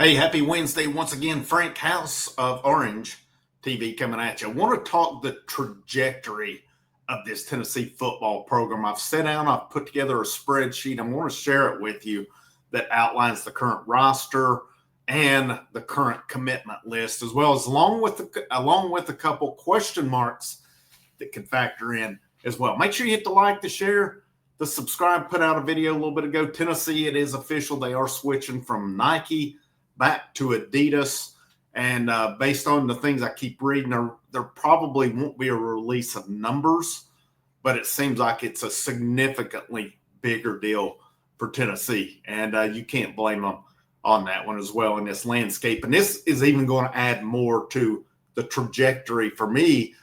Hey, happy Wednesday once again. Frank House of Orange TV coming at you. I want to talk the trajectory of this Tennessee football program. I've sat down, I've put together a spreadsheet. I want to share it with you that outlines the current roster and the current commitment list, as well as along with a couple question marks that can factor in as well. Make sure you hit the like, the share, the subscribe. Put out a video a little bit ago. Tennessee, it is official. They are switching from Nike back to Adidas, and based on the things I keep reading, there probably won't be a release of numbers, but it seems like it's a significantly bigger deal for Tennessee, and you can't blame them on that one as well in this landscape. And this is even going to add more to the trajectory for me,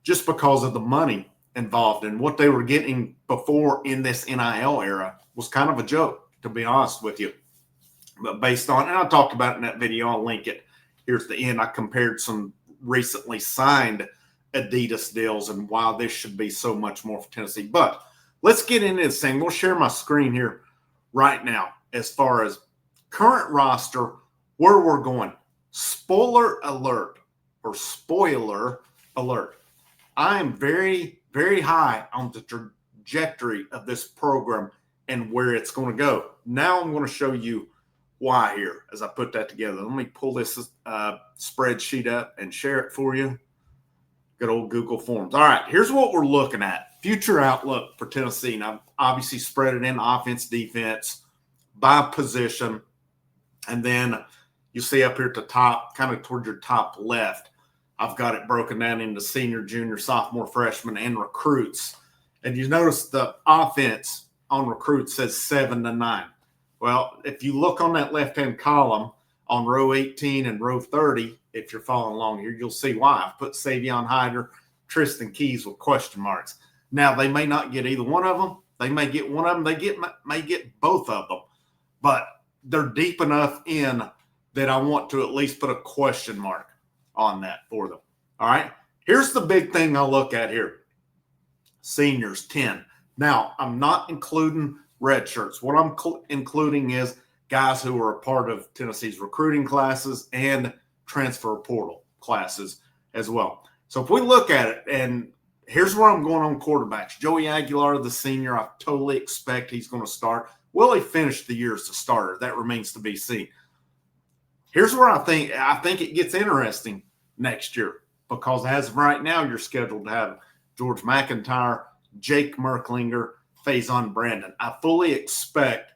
just because of the money involved, and what they were getting before in this NIL era was kind of a joke, to be honest with you. But based on, and I talked about it in that video, I'll link it. Here's the end. I compared some recently signed Adidas deals and why this should be so much more for Tennessee. But let's get into this thing. We'll share my screen here right now as far as current roster, where we're going. Spoiler alert. I am very, very high on the trajectory of this program and where it's going to go. Now I'm going to show you why here as I put that together. Let me pull this spreadsheet up and share it for you. Good old Google Forms. All right, here's what we're looking at. Future outlook for Tennessee. And I've obviously spread it in offense, defense, by position. And then you see up here at the top, kind of towards your top left, I've got it broken down into senior, junior, sophomore, freshman, and recruits. And you notice the offense on recruits says 7 to 9. Well, if you look on that left-hand column on row 18 and row 30, if you're following along here, you'll see why. I've put Savion Hyder, Tristan Keys with question marks. Now, they may not get either one of them. They may get one of them. They may get both of them. But they're deep enough in that I want to at least put a question mark on that for them. All right? Here's the big thing I'll look at here. Seniors, 10. Now, I'm not including red shirts. What I'm including is guys who are a part of Tennessee's recruiting classes and transfer portal classes as well. So if we look at it, and here's where I'm going on quarterbacks. Joey Aguilar, the senior, I totally expect he's going to start. Will he finish the year as a starter? That remains to be seen. Here's where I think it gets interesting next year, because as of right now, you're scheduled to have George McIntyre, Jake Merklinger, Faison Brandon. I fully expect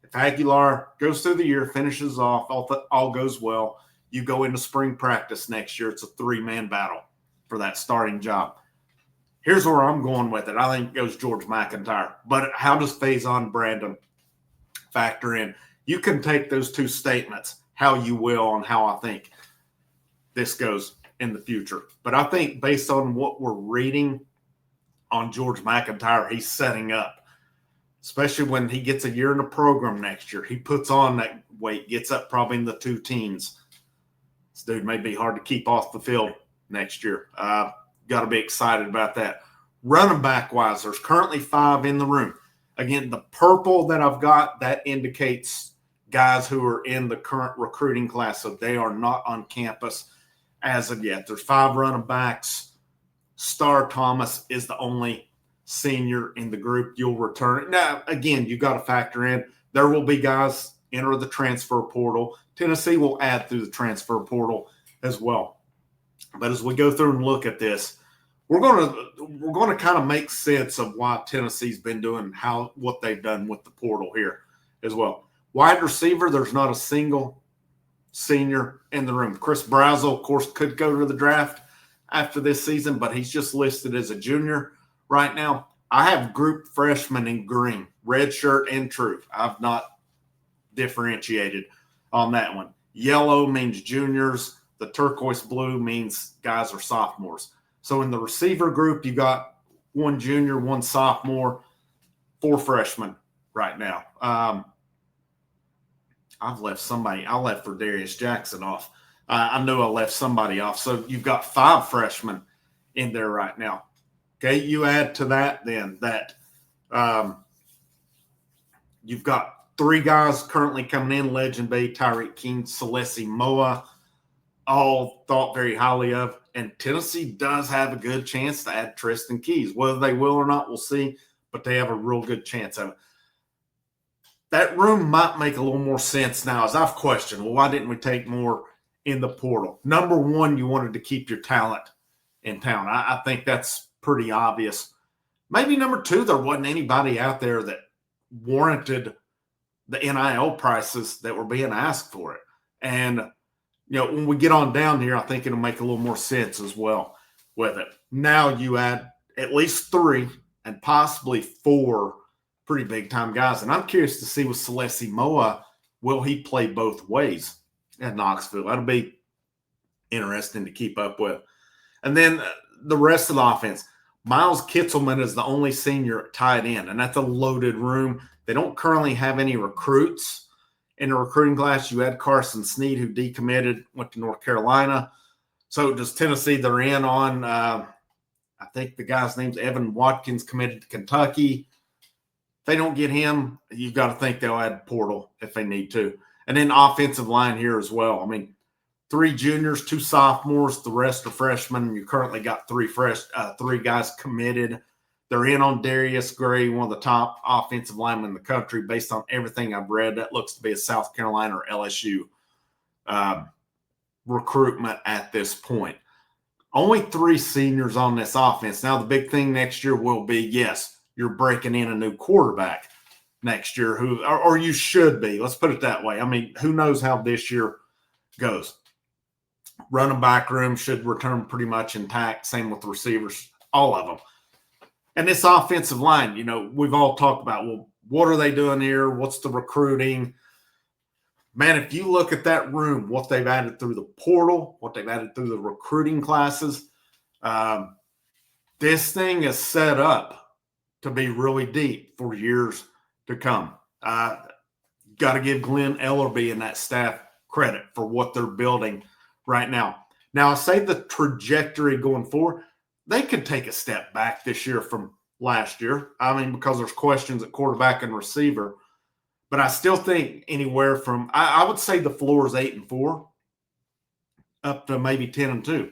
if Aguilar goes through the year, finishes off, all goes well, you go into spring practice next year. It's a 3-man battle for that starting job. Here's where I'm going with it. I think it goes George McIntyre. But how does Faison Brandon factor in? You can take those two statements how you will on how I think this goes in the future. But I think based on what we're reading on George McIntyre, he's setting up, especially when he gets a year in the program next year. He puts on that weight, gets up probably in the 2 teens. This dude may be hard to keep off the field next year. Got to be excited about that. Running back wise, there's currently 5 in the room. Again, the purple that I've got, that indicates guys who are in the current recruiting class, so they are not on campus as of yet. There's 5 running backs. Star Thomas is the only senior in the group. You'll return. Now, again, you got to factor in there will be guys enter the transfer portal. Tennessee will add through the transfer portal as well. But as we go through and look at this, we're going to kind of make sense of why Tennessee's been doing what they've done with the portal here as well. Wide receiver, there's not a single senior in the room. Chris Brazel, of course, could go to the draft after this season, but he's just listed as a junior right now. I have group freshmen in green, red shirt and true. I've not differentiated on that one. Yellow means juniors. The turquoise blue means guys are sophomores. So in the receiver group, you got 1 junior, 1 sophomore, 4 freshmen right now. I've left somebody. I left for Darius Jackson off. I know I left somebody off. So you've got 5 freshmen in there right now. Okay, you add to that then that you've got Three guys currently coming in: Legend Bay, Tyreek King, Celeste Moa, all thought very highly of. And Tennessee does have a good chance to add Tristan Keys. Whether they will or not, we'll see, but they have a real good chance of it. That room might make a little more sense now, as I've questioned, well, why didn't we take more in the portal? Number one, you wanted to keep your talent in town. I think that's pretty obvious. Maybe number two, there wasn't anybody out there that warranted the NIL prices that were being asked for it. And, when we get on down here, I think it'll make a little more sense as well with it. Now you add at least 3 and possibly 4 pretty big-time guys. And I'm curious to see with Celeste Moa, will he play both ways at Knoxville? That'll be interesting to keep up with. And then the rest of the offense. Miles Kitzelman is the only senior tight end, and that's a loaded room. They don't currently have any recruits in the recruiting class. You had Carson Sneed, who decommitted, went to North Carolina. So does Tennessee, they're in on, I think the guy's name's Evan Watkins, committed to Kentucky. If they don't get him, you've got to think they'll add portal if they need to. And then offensive line here as well. I mean, 3 juniors, 2 sophomores, the rest are freshmen. You currently got 3 guys committed. They're in on Darius Gray, one of the top offensive linemen in the country. Based on everything I've read, that looks to be a South Carolina or LSU recruitment at this point. Only 3 seniors on this offense. Now, the big thing next year will be, yes, you're breaking in a new quarterback next year, or you should be. Let's put it that way. I mean, who knows how this year goes. Running back room should return pretty much intact. Same with the receivers, all of them. And this offensive line, we've all talked about, well, what are they doing here? What's the recruiting? Man, if you look at that room, what they've added through the portal, what they've added through the recruiting classes, this thing is set up to be really deep for years to come. Got to give Glenn Ellerby and that staff credit for what they're building right now. Now, I say the trajectory going forward, they could take a step back this year from last year. I mean, because there's questions at quarterback and receiver. But I still think anywhere from, I would say the floor is 8-4 up to maybe 10-2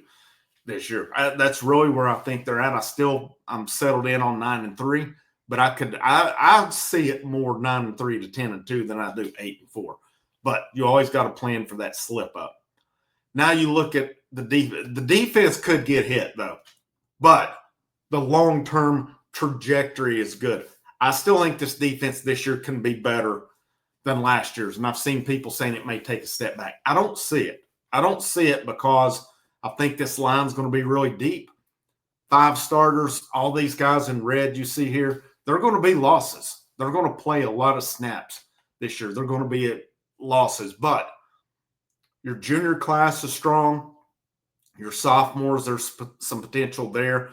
this year. That's really where I think they're at. I'm settled in on 9-3, but I see it more 9-3 to 10-2 than I do 8-4. But you always got to plan for that slip up. Now you look at the defense. The defense could get hit though, but the long-term trajectory is good. I still think this defense this year can be better than last year's, and I've seen people saying it may take a step back. I don't see it. I don't see it because I think this line's going to be really deep. 5 starters, all these guys in red you see here, they're going to be losses. They're going to play a lot of snaps this year. They're going to be losses, but your junior class is strong. Your sophomores, there's some potential there,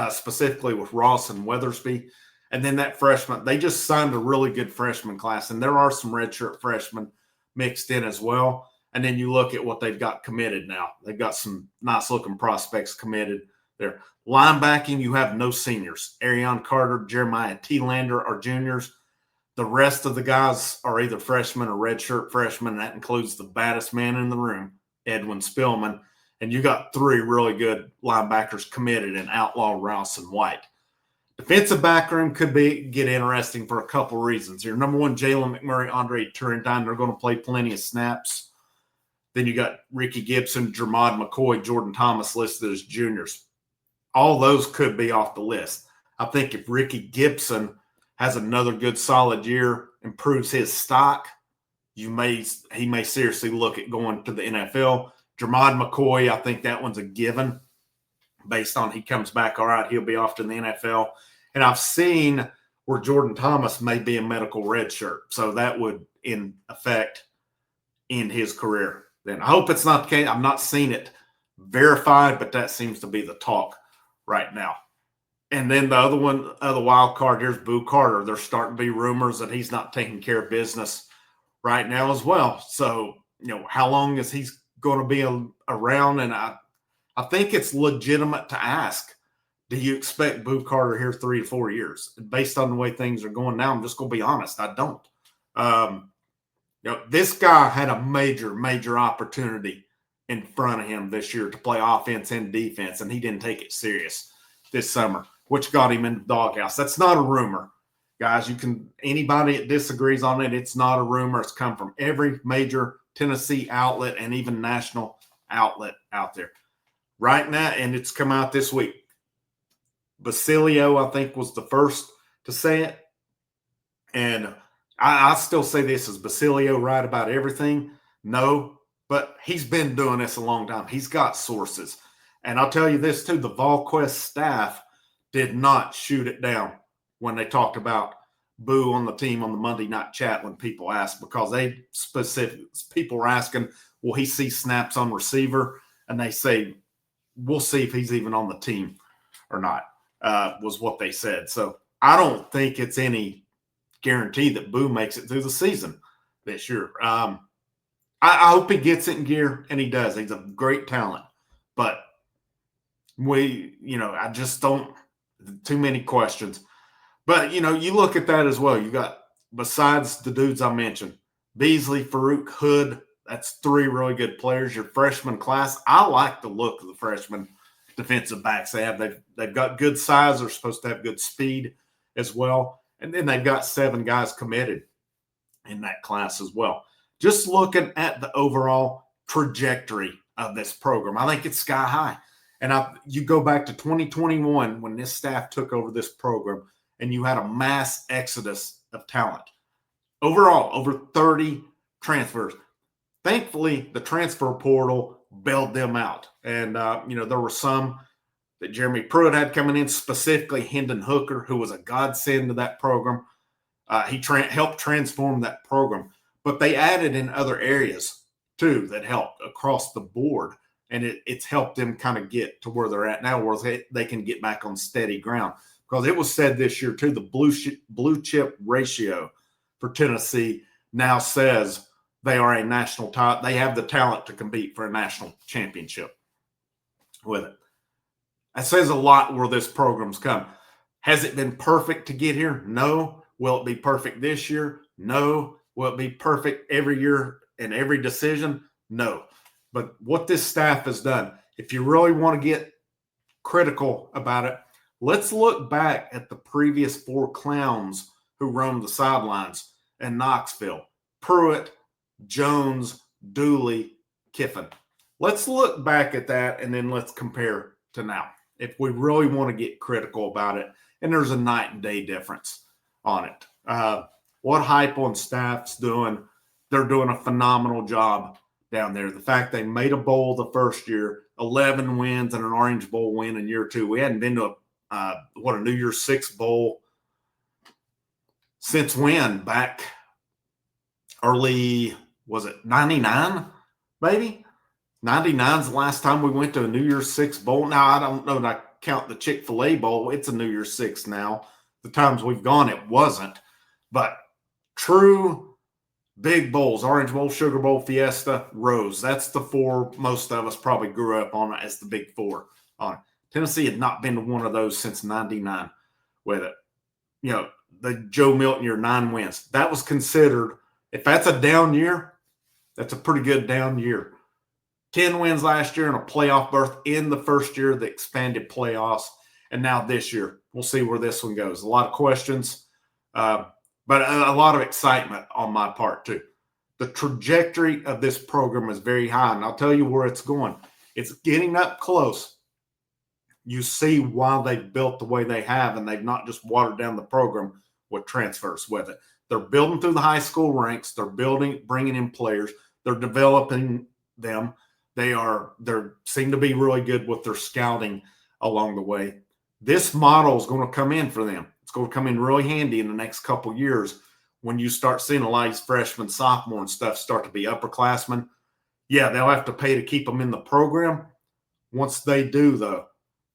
specifically with Ross and Weathersby. And then that freshman, they just signed a really good freshman class, and there are some redshirt freshmen mixed in as well. And then you look at what they've got committed now. They've got some nice-looking prospects committed there. Linebacking, you have no seniors. Arion Carter, Jeremiah T-Lander are juniors. The rest of the guys are either freshmen or redshirt freshmen, and that includes the baddest man in the room, Edwin Spillman. And you got 3 really good linebackers committed in Outlaw, Rouse, and White. Defensive back room could get interesting for a couple reasons here. Number one, Jalen McMurray, Andre Turrentine, they're going to play plenty of snaps. Then you got Ricky Gibson, Jermod McCoy, Jordan Thomas listed as juniors. All those could be off the list. I think if Ricky Gibson has another good solid year, improves his stock, he may seriously look at going to the NFL. Jermod McCoy, I think that one's a given based on he comes back all right, he'll be off to the NFL. And I've seen where Jordan Thomas may be a medical redshirt, so that would, in effect, end his career. Then I hope it's not the case. I'm not seeing it verified, but that seems to be the talk right now. And then the other wild card, here's Boo Carter. There's starting to be rumors that he's not taking care of business right now as well. So, how long is he going to be around? And I think it's legitimate to ask, do you expect Boo Carter here 3 to 4 years? Based on the way things are going now, I'm just going to be honest, I don't. This guy had a major opportunity in front of him this year to play offense and defense, and he didn't take it serious this summer, which got him in the doghouse. That's not a rumor, guys. Anybody that disagrees on it, it's not a rumor. It's come from every major Tennessee outlet and even national outlet out there right now, and it's come out this week. Basilio, I think, was the first to say it, and I still say this. Is Basilio right about everything? No, but he's been doing this a long time. He's got sources. And I'll tell you this, too. The VolQuest staff did not shoot it down when they talked about Boo on the team on the Monday night chat when people asked, because people were asking, will he see snaps on receiver? And they say, we'll see if he's even on the team or not, was what they said. So I don't think it's any guarantee that Boo makes it through the season this year. I hope he gets it in gear, and he does. He's a great talent. But I just don't – too many questions. But, you look at that as well. You got, besides the dudes I mentioned, Beasley, Farouk, Hood, that's 3 really good players. Your freshman class, I like the look of the freshman defensive backs they have. They've got good size. They're supposed to have good speed as well. And then they've got 7 guys committed in that class as well. Just looking at the overall trajectory of this program, I think it's sky high. And you go back to 2021 when this staff took over this program, and you had a mass exodus of talent. Overall, over 30 transfers. Thankfully, the transfer portal bailed them out. And, there were some that Jeremy Pruitt had coming in, specifically Hendon Hooker, who was a godsend to that program. He helped transform that program. But they added in other areas, too, that helped across the board. And it's helped them kind of get to where they're at now, where they can get back on steady ground. Because it was said this year, too, the blue chip ratio for Tennessee now says they are a national top. They have the talent to compete for a national championship with it. That says a lot where this program's come. Has it been perfect to get here? No. Will it be perfect this year? No. Will it be perfect every year and every decision? No. But what this staff has done, if you really want to get critical about it, let's look back at the previous 4 clowns who roamed the sidelines in Knoxville. Pruitt, Jones, Dooley, Kiffin. Let's look back at that, and then let's compare to now, if we really want to get critical about it. And there's a night and day difference on it. What Heupel and staff's doing, they're doing a phenomenal job down there. The fact they made a bowl the first year, 11 wins and an Orange Bowl win in year 2. We hadn't been to a New Year's Six bowl since when? Back early, was it 99, maybe? 99's the last time we went to a New Year's Six bowl. Now, I don't know that I count the Chick-fil-A bowl. It's a New Year's Six now. The times we've gone, it wasn't. But true big bowls, Orange Bowl, Sugar Bowl, Fiesta, Rose. That's the 4 most of us probably grew up on as the big 4 on it. Tennessee had not been to one of those since 99 with it. The Joe Milton year, 9 wins. That was considered, if that's a down year, that's a pretty good down year. 10 wins last year and a playoff berth in the first year of the expanded playoffs. And now this year, we'll see where this one goes. A lot of questions, but a lot of excitement on my part too. The trajectory of this program is very high, and I'll tell you where it's going. It's getting up close. You see why they've built the way they have, and they've not just watered down the program with transfers with it. They're building through the high school ranks. They're bringing in players. They're developing them. They seem to be really good with their scouting along the way. This model is going to come in for them. It's going to come in really handy in the next couple of years when you start seeing a lot of these freshmen, sophomore and stuff start to be upperclassmen. Yeah, they'll have to pay to keep them in the program. Once they do, though,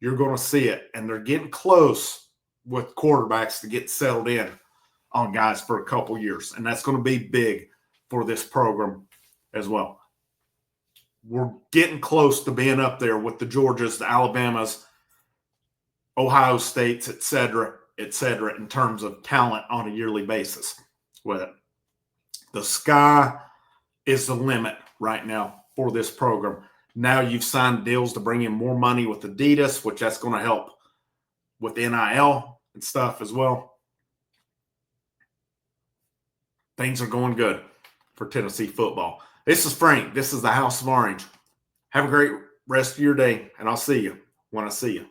you're going to see it. And they're getting close with quarterbacks to get settled in on guys for a couple years. And that's going to be big for this program as well. We're getting close to being up there with the Georgias, the Alabamas, Ohio States, et cetera, in terms of talent on a yearly basis with it. The sky is the limit right now for this program. Now you've signed deals to bring in more money with Adidas, which that's going to help with NIL and stuff as well. Things are going good for Tennessee football. This is Frank. This is the House of Orange. Have a great rest of your day, and I'll see you when I see you.